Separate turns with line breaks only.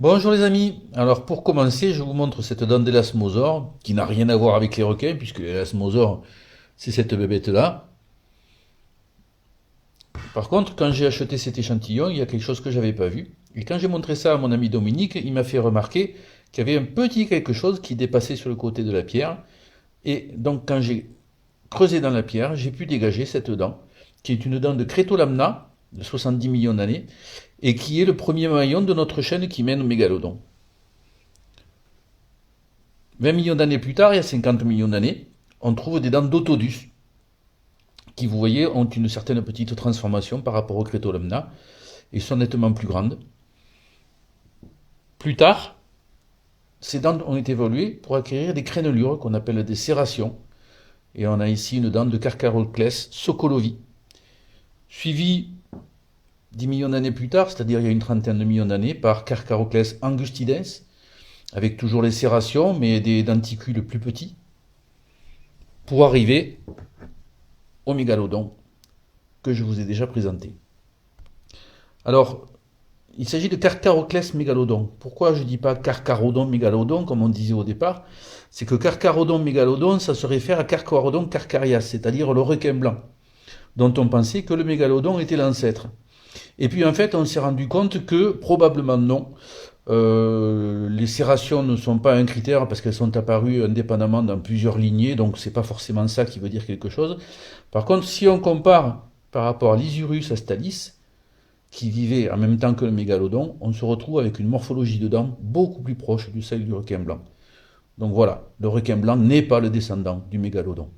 Bonjour les amis, alors pour commencer je vous montre cette dent d'élasmosaure qui n'a rien à voir avec les requins puisque l'élasmosaure c'est cette bébête là. Par contre quand j'ai acheté cet échantillon il y a quelque chose que j'avais pas vu et quand j'ai montré ça à mon ami Dominique il m'a fait remarquer qu'il y avait un petit quelque chose qui dépassait sur le côté de la pierre et donc quand j'ai creusé dans la pierre j'ai pu dégager cette dent qui est une dent de Crétolamna de 70 millions d'années et qui est le premier maillon de notre chaîne qui mène au mégalodon. 20 millions d'années plus tard, il y a 50 millions d'années, on trouve des dents d'Otodus, qui, vous voyez, ont une certaine petite transformation par rapport au Crétolemna, et sont nettement plus grandes. Plus tard, ces dents ont évolué pour acquérir des crénelures qu'on appelle des serrations, et on a ici une dent de Carcharoclès sokolovi, suivie 10 millions d'années plus tard, c'est-à-dire il y a une trentaine de millions d'années, par Carcharoclès angustidens, avec toujours les serrations, mais des denticules plus petits, pour arriver au mégalodon que je vous ai déjà présenté. Alors, il s'agit de Carcharoclès mégalodon. Pourquoi je ne dis pas Carcharodon mégalodon comme on disait au départ? C'est que Carcharodon mégalodon, ça se réfère à Carcharodon carcharias, c'est-à-dire le requin blanc, dont on pensait que le mégalodon était l'ancêtre. Et puis en fait, on s'est rendu compte que probablement non. Les serrations ne sont pas un critère parce qu'elles sont apparues indépendamment dans plusieurs lignées, donc c'est pas forcément ça qui veut dire quelque chose. Par contre, si on compare par rapport à l'Isurus astalis, qui vivait en même temps que le mégalodon, on se retrouve avec une morphologie de dents beaucoup plus proche du celle du requin blanc. Donc voilà, le requin blanc n'est pas le descendant du mégalodon.